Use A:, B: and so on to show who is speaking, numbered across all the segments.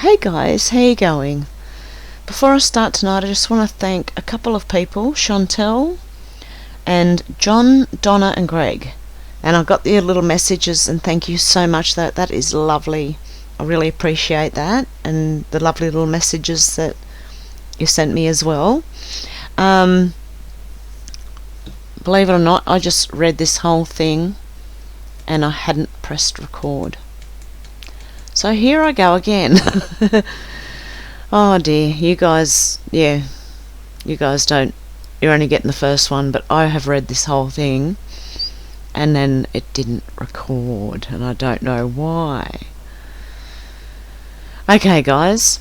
A: Hey guys, how you going? Before I start tonight, I just want to thank a couple of people, Chantel and John, Donna and Greg. And I got your little messages and thank you so much. That is lovely. I really appreciate that, and the lovely little messages that you sent me as well. Believe it or not, I just read this whole thing and I hadn't pressed record. So here I go again. Oh dear, you guys don't, you're only getting the first one, but I have read this whole thing and then it didn't record and I don't know why. Okay guys,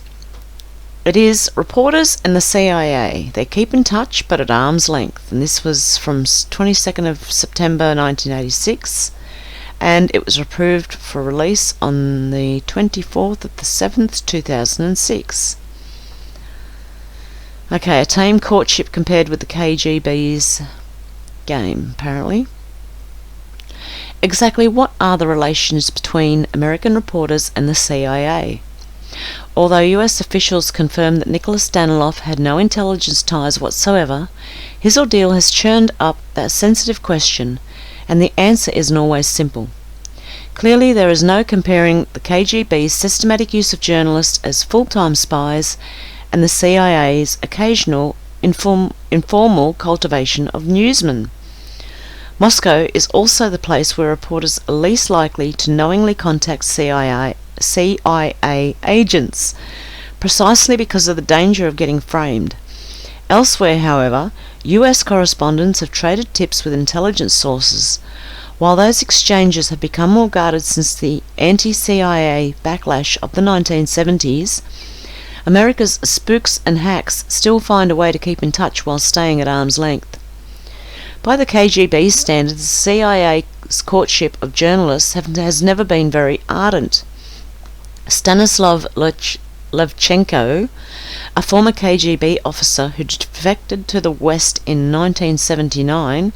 A: it is reporters and the CIA. They keep in touch but at arm's length, and this was from 22nd of September 1986, and it was approved for release on the 24th of the 7th 2006. Okay, a tame courtship compared with the KGB's game, apparently. Exactly what are the relations between American reporters and the CIA? Although US officials confirmed that Nicholas Danilov had no intelligence ties whatsoever, his ordeal has churned up that sensitive question, and the answer isn't always simple. Clearly there is no comparing the KGB's systematic use of journalists as full-time spies and the CIA's occasional informal cultivation of newsmen. Moscow is also the place where reporters are least likely to knowingly contact CIA agents, precisely because of the danger of getting framed. Elsewhere, however, US correspondents have traded tips with intelligence sources. While those exchanges have become more guarded since the anti-CIA backlash of the 1970s, America's spooks and hacks still find a way to keep in touch while staying at arm's length. By the KGB standards, the CIA's courtship of journalists has never been very ardent. Stanislav Levchenko, a former KGB officer who defected to the West in 1979,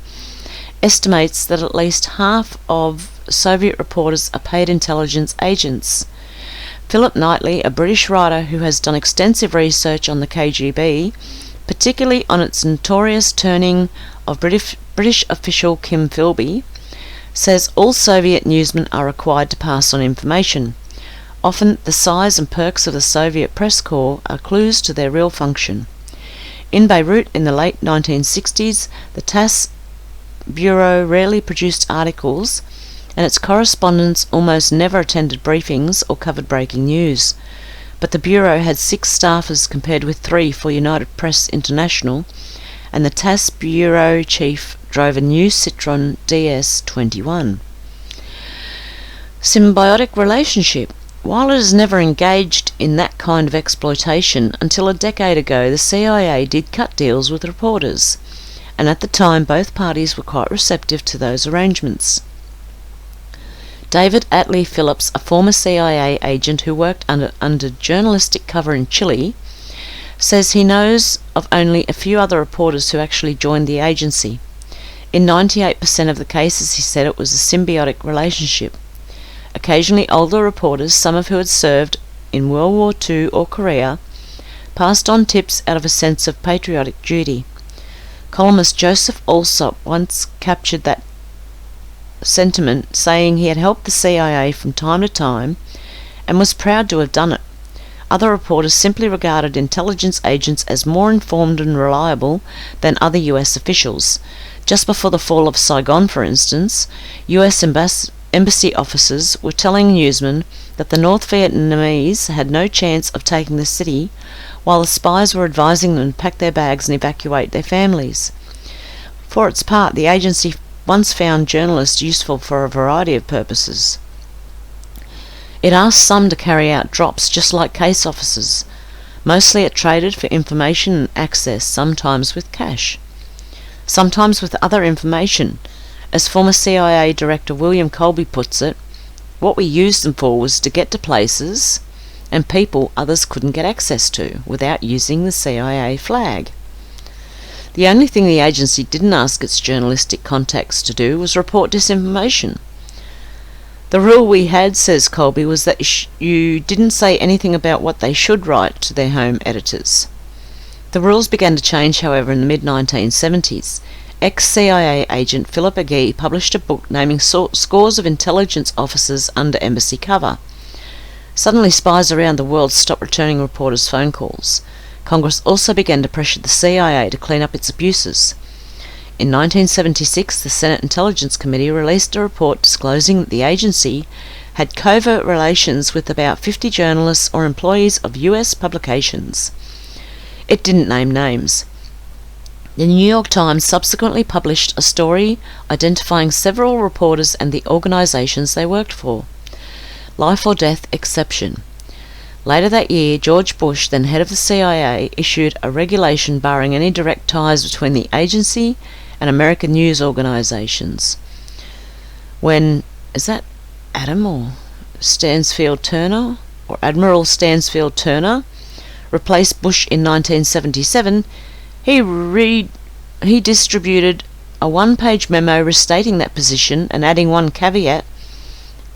A: estimates that at least half of Soviet reporters are paid intelligence agents. Philip Knightley, a British writer who has done extensive research on the KGB, particularly on its notorious turning of British official Kim Philby, says all Soviet newsmen are required to pass on information. Often the size and perks of the Soviet press corps are clues to their real function. In Beirut in the late 1960s, the TASS Bureau rarely produced articles, and its correspondents almost never attended briefings or covered breaking news. But the Bureau had 6 staffers compared with 3 for United Press International, and the TASS Bureau chief drove a new Citroën DS21. Symbiotic relationship. While it has never engaged in that kind of exploitation, until a decade ago the CIA did cut deals with reporters, and at the time both parties were quite receptive to those arrangements. David Atlee Phillips, a former CIA agent who worked under journalistic cover in Chile, says he knows of only a few other reporters who actually joined the agency. In 98% of the cases, he said, it was a symbiotic relationship. Occasionally older reporters, some of who had served in World War II or Korea, passed on tips out of a sense of patriotic duty. Columnist Joseph Alsop once captured that sentiment, saying he had helped the CIA from time to time and was proud to have done it. Other reporters simply regarded intelligence agents as more informed and reliable than other US officials. Just before the fall of Saigon, for instance, US embassy officers were telling newsmen that the North Vietnamese had no chance of taking the city, while the spies were advising them to pack their bags and evacuate their families. For its part, the agency once found journalists useful for a variety of purposes. It asked some to carry out drops just like case officers. Mostly it traded for information and access, sometimes with cash, sometimes with other information. As former CIA Director William Colby puts it, what we used them for was to get to places and people others couldn't get access to without using the CIA flag. The only thing the agency didn't ask its journalistic contacts to do was report disinformation. The rule we had, says Colby, was that you didn't say anything about what they should write to their home editors. The rules began to change, however, in the mid-1970s. Ex-CIA agent Philip Agee published a book naming scores of intelligence officers under embassy cover. Suddenly, spies around the world stopped returning reporters' phone calls. Congress also began to pressure the CIA to clean up its abuses. In 1976, the Senate Intelligence Committee released a report disclosing that the agency had covert relations with about 50 journalists or employees of US publications. It didn't name names. The New York Times subsequently published a story identifying several reporters and the organizations they worked for. Life or death exception. Later that year, George Bush, then head of the CIA, issued a regulation barring any direct ties between the agency and American news organizations. When, is that Admiral Stansfield Turner replaced Bush in 1977, he distributed a one-page memo restating that position and adding one caveat,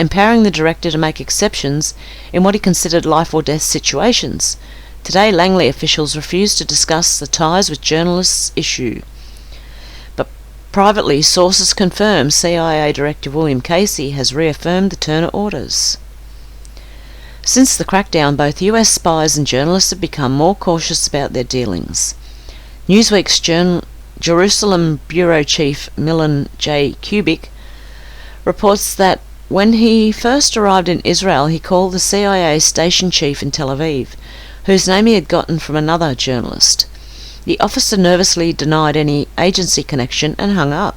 A: empowering the director to make exceptions in what he considered life or death situations. Today, Langley officials refuse to discuss the ties with journalists issue. But privately, sources confirm CIA Director William Casey has reaffirmed the Turner orders. Since the crackdown, both US spies and journalists have become more cautious about their dealings. Newsweek's Jerusalem Bureau Chief Milan J. Kubik reports that when he first arrived in Israel, he called the CIA station chief in Tel Aviv, whose name he had gotten from another journalist. The officer nervously denied any agency connection and hung up.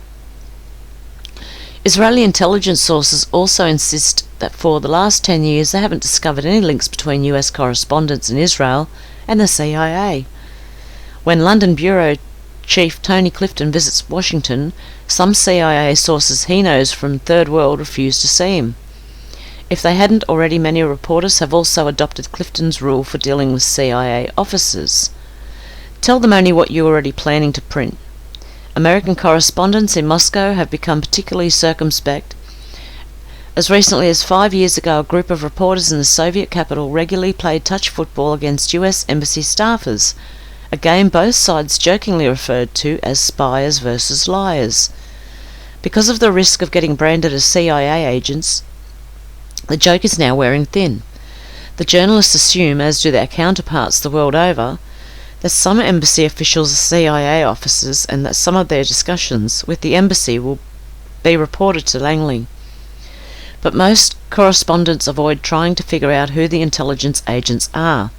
A: Israeli intelligence sources also insist that for the last 10 years they haven't discovered any links between US correspondents in Israel and the CIA. When London Bureau Chief Tony Clifton visits Washington, some CIA sources he knows from Third World refuse to see him. If they hadn't already, many reporters have also adopted Clifton's rule for dealing with CIA officers. Tell them only what you're already planning to print. American correspondents in Moscow have become particularly circumspect. As recently as 5 years ago, a group of reporters in the Soviet capital regularly played touch football against US embassy staffers, a game both sides jokingly referred to as spies versus liars. Because of the risk of getting branded as CIA agents, the joke is now wearing thin. The journalists assume, as do their counterparts the world over, that some embassy officials are CIA officers and that some of their discussions with the embassy will be reported to Langley. But most correspondents avoid trying to figure out who the intelligence agents are.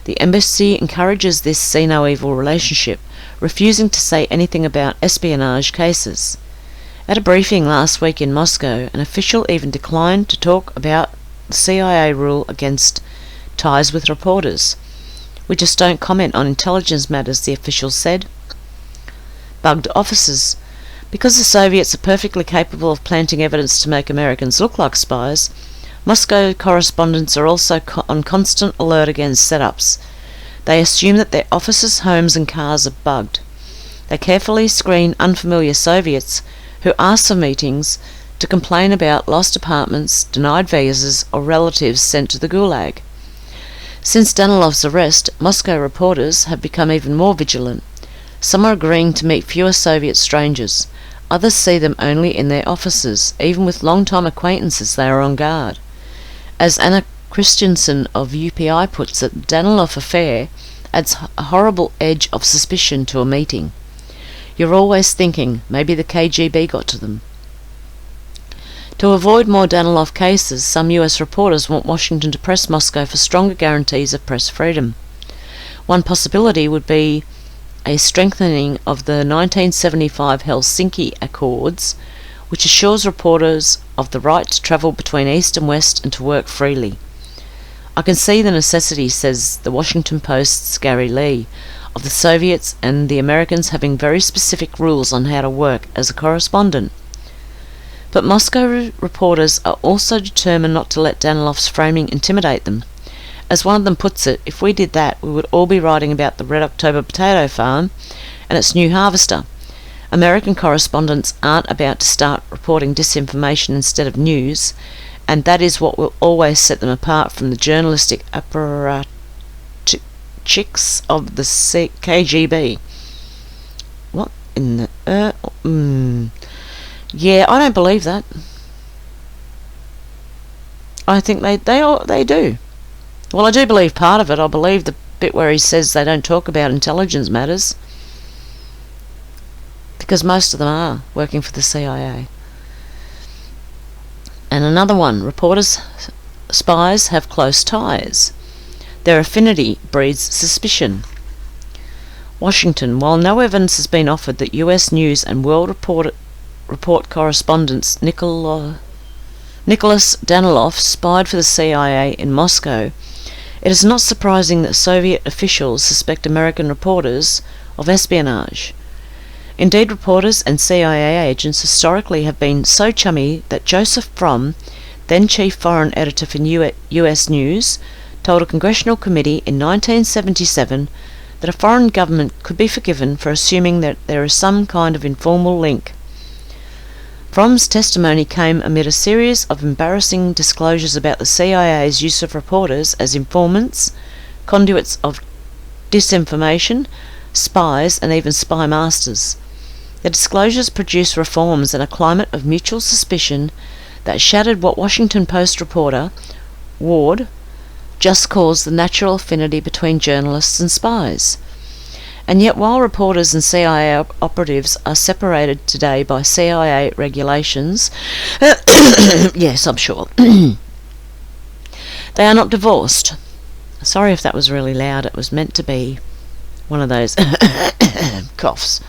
A: The embassy encourages this see-no-evil relationship, refusing to say anything about espionage cases. At a briefing last week in Moscow, an official even declined to talk about the CIA rule against ties with reporters. We just don't comment on intelligence matters, the official said. Bugged officers. Because the Soviets are perfectly capable of planting evidence to make Americans look like spies, Moscow correspondents are also on constant alert against setups. They assume that their officers' homes and cars are bugged. They carefully screen unfamiliar Soviets who ask for meetings to complain about lost apartments, denied visas, or relatives sent to the Gulag. Since Danilov's arrest, Moscow reporters have become even more vigilant. Some are agreeing to meet fewer Soviet strangers. Others see them only in their offices. Even with long-time acquaintances, they are on guard. As Anna Christensen of UPI puts it, the Danilov affair adds a horrible edge of suspicion to a meeting. You're always thinking, maybe the KGB got to them. To avoid more Danilov cases, some US reporters want Washington to press Moscow for stronger guarantees of press freedom. One possibility would be a strengthening of the 1975 Helsinki Accords, which assures reporters of the right to travel between East and West and to work freely. I can see the necessity, says the Washington Post's Gary Lee, of the Soviets and the Americans having very specific rules on how to work as a correspondent. But Moscow reporters are also determined not to let Danilov's framing intimidate them. As one of them puts it, if we did that, we would all be writing about the Red October potato farm and its new harvester. American correspondents aren't about to start reporting disinformation instead of news, and that is what will always set them apart from the journalistic apparatchiks of the KGB. What in the... Yeah, I don't believe that. I think they do. Well, I do believe part of it. I believe the bit where he says they don't talk about intelligence matters, because most of them are working for the CIA. And another one, spies have close ties. Their affinity breeds suspicion. Washington, while no evidence has been offered that US News and World Report correspondent Nicholas Danilov spied for the CIA in Moscow, it is not surprising that Soviet officials suspect American reporters of espionage. Indeed, reporters and CIA agents historically have been so chummy that Joseph Fromm, then chief foreign editor for US News, told a congressional committee in 1977 that a foreign government could be forgiven for assuming that there is some kind of informal link. Fromm's testimony came amid a series of embarrassing disclosures about the CIA's use of reporters as informants, conduits of disinformation, spies, and even spy masters. The disclosures produced reforms and a climate of mutual suspicion that shattered what Washington Post reporter Ward just calls the natural affinity between journalists and spies. And yet, while reporters and CIA operatives are separated today by CIA regulations, yes, I'm sure, they are not divorced. Sorry if that was really loud. It was meant to be one of those coughs.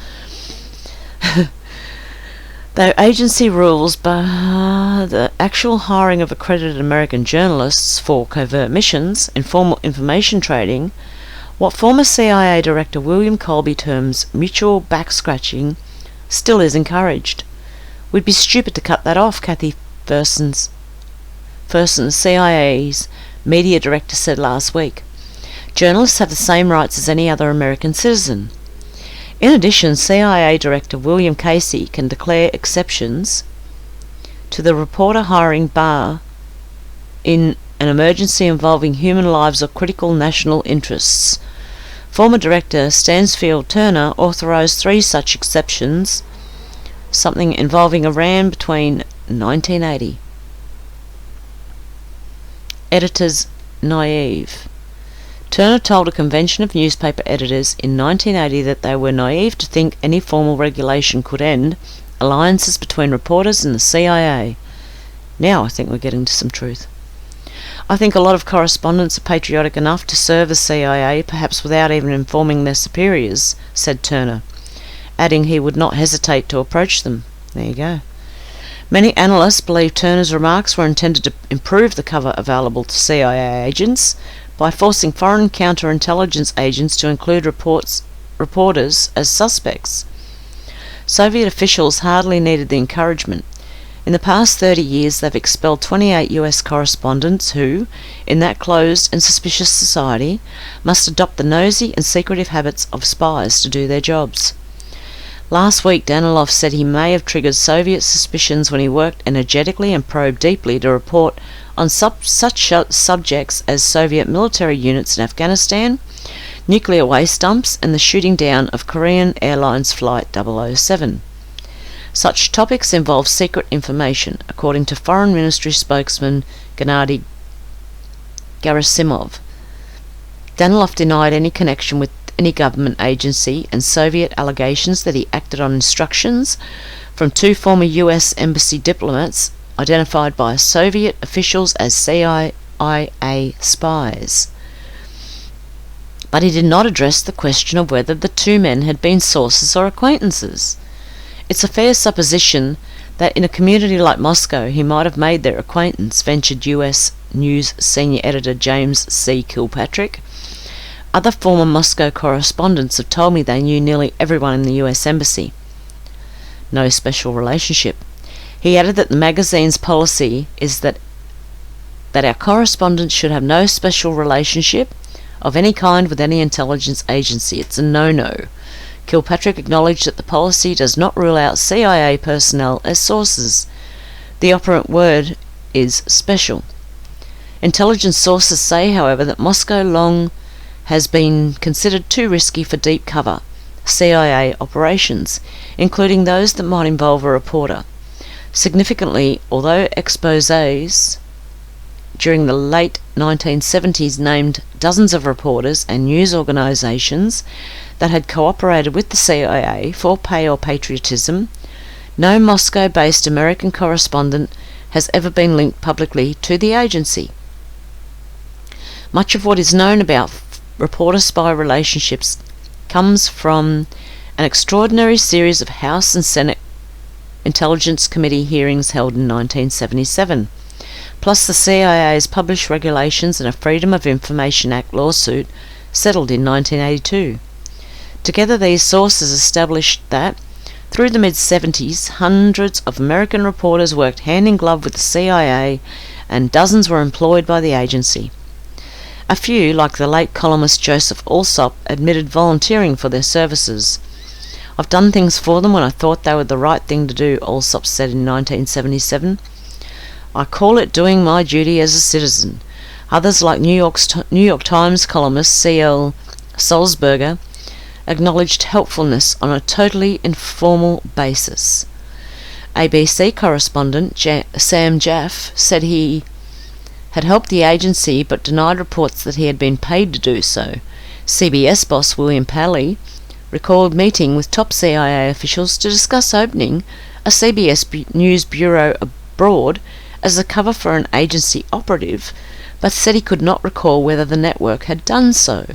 A: Though agency rules bar the actual hiring of accredited American journalists for covert missions, informal information trading, what former CIA Director William Colby terms mutual back-scratching still is encouraged. We'd be stupid to cut that off, Kathy Ferson, CIA's media director, said last week. Journalists have the same rights as any other American citizen. In addition, CIA Director William Casey can declare exceptions to the reporter hiring bar in an emergency involving human lives or critical national interests. Former Director Stansfield Turner authorised 3 such exceptions, something involving Iran between 1980. Editors naive. Turner told a convention of newspaper editors in 1980 that they were naive to think any formal regulation could end alliances between reporters and the CIA. Now I think we're getting to some truth. I think a lot of correspondents are patriotic enough to serve the CIA, perhaps without even informing their superiors, said Turner, adding he would not hesitate to approach them. There you go. Many analysts believe Turner's remarks were intended to improve the cover available to CIA agents by forcing foreign counterintelligence agents to include reporters as suspects. Soviet officials hardly needed the encouragement. In the past 30 years, they've expelled 28 US correspondents who, in that closed and suspicious society, must adopt the nosy and secretive habits of spies to do their jobs. Last week, Danilov said he may have triggered Soviet suspicions when he worked energetically and probed deeply to report on such subjects as Soviet military units in Afghanistan, nuclear waste dumps, and the shooting down of Korean Airlines Flight 007. Such topics involve secret information, according to Foreign Ministry spokesman Gennady Gerasimov. Danilov denied any connection with any government agency, and Soviet allegations that he acted on instructions from 2 former US embassy diplomats identified by Soviet officials as CIA spies. But he did not address the question of whether the 2 men had been sources or acquaintances. It's a fair supposition that in a community like Moscow he might have made their acquaintance, ventured US News senior editor James C. Kilpatrick. Other former Moscow correspondents have told me they knew nearly everyone in the US Embassy. No special relationship. He added that the magazine's policy is that our correspondents should have no special relationship of any kind with any intelligence agency. It's a no-no. Kilpatrick acknowledged that the policy does not rule out CIA personnel as sources. The operant word is special. Intelligence sources say, however, that Moscow long has been considered too risky for deep cover CIA operations, including those that might involve a reporter. Significantly, although exposés during the late 1970s named dozens of reporters and news organisations that had cooperated with the CIA for pay or patriotism, no Moscow-based American correspondent has ever been linked publicly to the agency. Much of what is known about reporter-spy relationships comes from an extraordinary series of House and Senate Intelligence Committee hearings held in 1977, plus the CIA's published regulations and a Freedom of Information Act lawsuit settled in 1982. Together, these sources established that, through the mid-70s, hundreds of American reporters worked hand-in-glove with the CIA, and dozens were employed by the agency. A few, like the late columnist Joseph Alsop, admitted volunteering for their services. "I've done things for them when I thought they were the right thing to do," Alsop said in 1977. "I call it doing my duty as a citizen." Others, like New York Times columnist C.L. Sulzberger, acknowledged helpfulness on a totally informal basis. ABC correspondent Sam Jaffe said he had helped the agency but denied reports that he had been paid to do so. CBS boss William Paley recalled meeting with top CIA officials to discuss opening a CBS News bureau abroad as a cover for an agency operative, but said he could not recall whether the network had done so.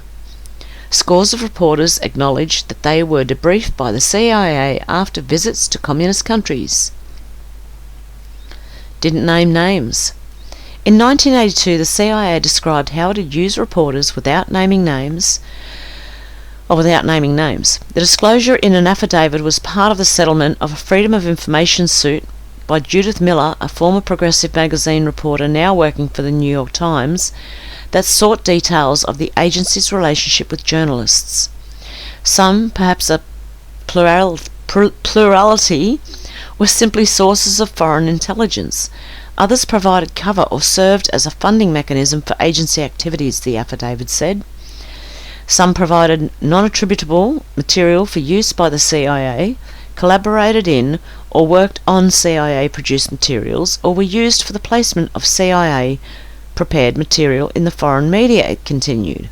A: Scores of reporters acknowledged that they were debriefed by the CIA after visits to communist countries. Didn't name names. In 1982, the CIA described how it had used reporters without naming names. The disclosure in an affidavit was part of the settlement of a Freedom of Information suit by Judith Miller, a former Progressive magazine reporter now working for the New York Times, that sought details of the agency's relationship with journalists. Some, perhaps a plurality, were simply sources of foreign intelligence. Others provided cover or served as a funding mechanism for agency activities, the affidavit said. Some provided non-attributable material for use by the CIA, collaborated in or worked on CIA-produced materials, or were used for the placement of CIA-prepared material in the foreign media, it continued.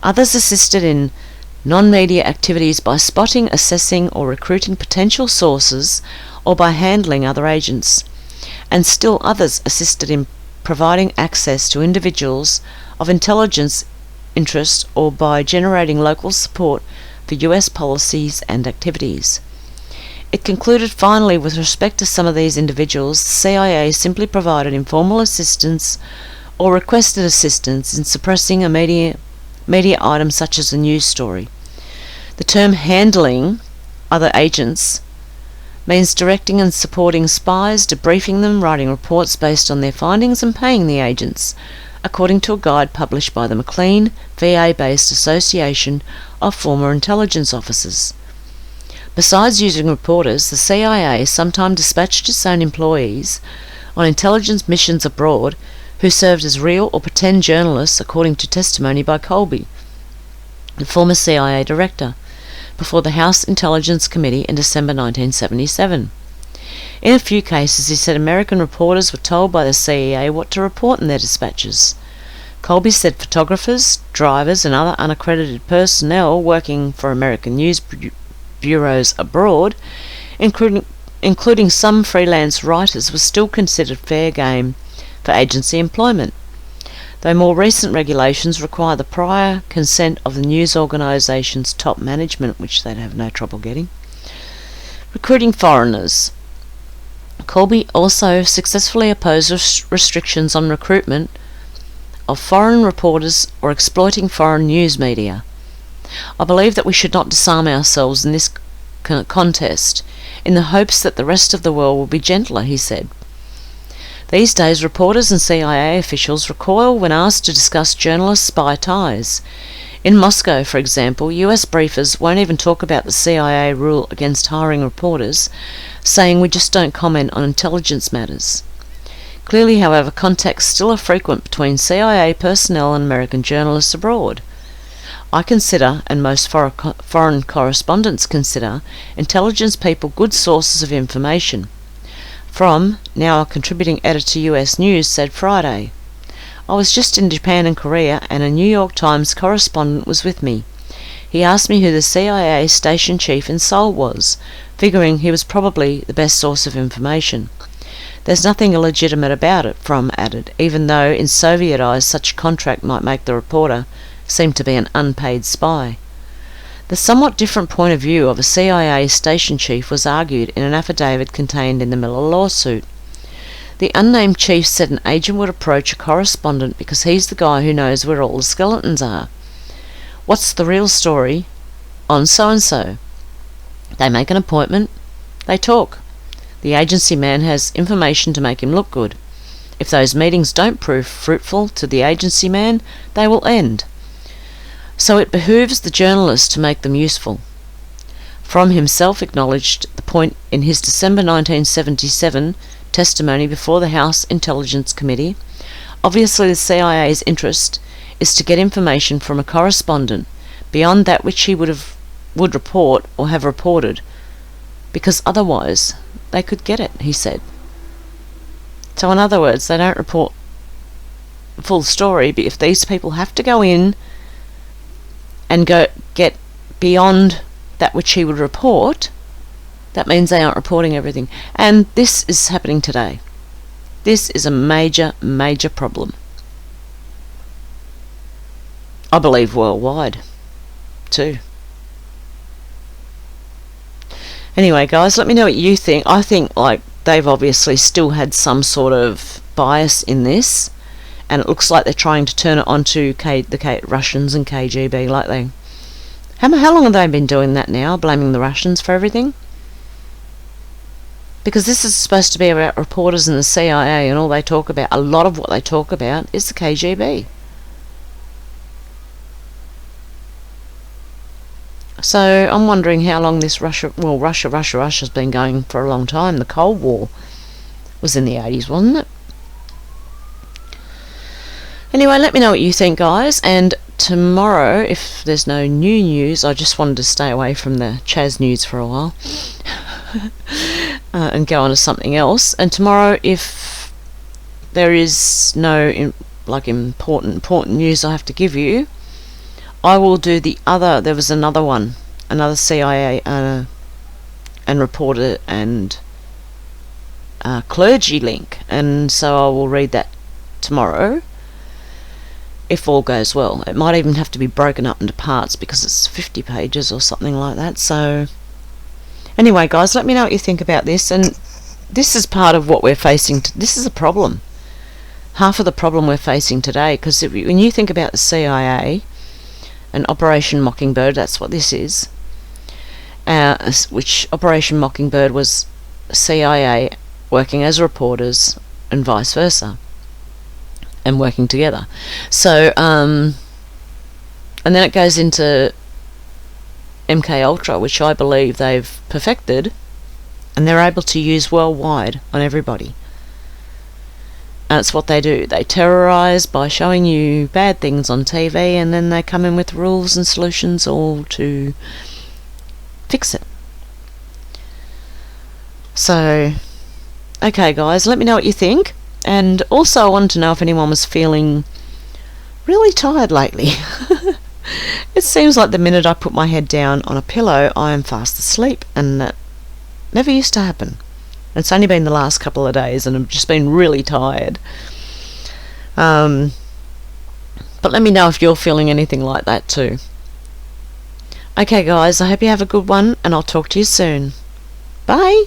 A: Others assisted in non-media activities by spotting, assessing, or recruiting potential sources, or by handling other agents. And still others assisted in providing access to individuals of intelligence interest or by generating local support for US policies and activities. It concluded finally, with respect to some of these individuals, the CIA simply provided informal assistance or requested assistance in suppressing a media item such as a news story. The term handling other agents means directing and supporting spies, debriefing them, writing reports based on their findings, and paying the agents, according to a guide published by the McLean, VA-based Association of Former Intelligence Officers. Besides using reporters, the CIA sometimes dispatched its own employees on intelligence missions abroad who served as real or pretend journalists, according to testimony by Colby, the former CIA director, before the House Intelligence Committee in December 1977. In a few cases, he said American reporters were told by the CIA what to report in their dispatches. Colby said photographers, drivers, and other unaccredited personnel working for American news bureaus abroad, including some freelance writers, was still considered fair game for agency employment, though more recent regulations require the prior consent of the news organisation's top management, which they'd have no trouble getting. Recruiting foreigners. Colby also successfully opposed restrictions on recruitment of foreign reporters or exploiting foreign news media. "I believe that we should not disarm ourselves in this contest, in the hopes that the rest of the world will be gentler," he said. These days, reporters and CIA officials recoil when asked to discuss journalist spy ties. In Moscow, for example, US briefers won't even talk about the CIA rule against hiring reporters, saying we just don't comment on intelligence matters. Clearly, however, contacts still are frequent between CIA personnel and American journalists abroad. I consider, and most foreign correspondents consider, intelligence people good sources of information. From, now a contributing editor to US News, said Friday, I was just in Japan and Korea, and a New York Times correspondent was with me. He asked me who the CIA station chief in Seoul was, figuring he was probably the best source of information. There's nothing illegitimate about it, From added, even though in Soviet eyes such a contract might make the reporter seem to be an unpaid spy. The somewhat different point of view of a CIA station chief was argued in an affidavit contained in the Miller lawsuit. The unnamed chief said an agent would approach a correspondent because he's the guy who knows where all the skeletons are. What's the real story? On so-and-so. They make an appointment. They talk. The agency man has information to make him look good. If those meetings don't prove fruitful to the agency man, they will end. So it behooves the journalist to make them useful. From himself acknowledged the point in his December 1977 testimony before the House Intelligence Committee. Obviously the CIA's interest is to get information from a correspondent beyond that which he would report or have reported, because otherwise they could get it, he said. So in other words, they don't report the full story, but if these people have to go in and get beyond that which he would report, that means they aren't reporting everything. And this is happening today. This is a major, major problem. I believe worldwide, too. Anyway, guys, let me know what you think. I think, like, they've obviously still had some sort of bias in this, and it looks like they're trying to turn it onto the Russians and KGB, like they... How long have they been doing that now, blaming the Russians for everything? Because this is supposed to be about reporters in the CIA, and all they talk about, a lot of what they talk about, is the KGB. So I'm wondering how long this Russia's been going for a long time. The Cold War was in the 80s, wasn't it? Anyway, let me know what you think, guys, and tomorrow, if there's no new news, I just wanted to stay away from the Chaz news for a while and go on to something else. And tomorrow, if there is no important news I have to give you, I will do the other. There was another CIA and reporter and clergy link, and so I will read that tomorrow, if all goes well. It might even have to be broken up into parts because it's 50 pages or something like that. So anyway, guys, let me know what you think about this. And this is part of what we're facing. This is a problem. Half of the problem we're facing today, because when you think about the CIA and Operation Mockingbird, that's what this is, which Operation Mockingbird was CIA working as reporters and vice versa, and working together. So and then it goes into MK Ultra, which I believe they've perfected, and they're able to use worldwide on everybody. And it's what they do. They terrorise by showing you bad things on TV, and then they come in with rules and solutions all to fix it. So, okay, guys, let me know what you think. And also I wanted to know if anyone was feeling really tired lately. It seems like the minute I put my head down on a pillow, I am fast asleep, and that never used to happen. It's only been the last couple of days, and I've just been really tired. But let me know if you're feeling anything like that too. Okay, guys, I hope you have a good one, and I'll talk to you soon. Bye!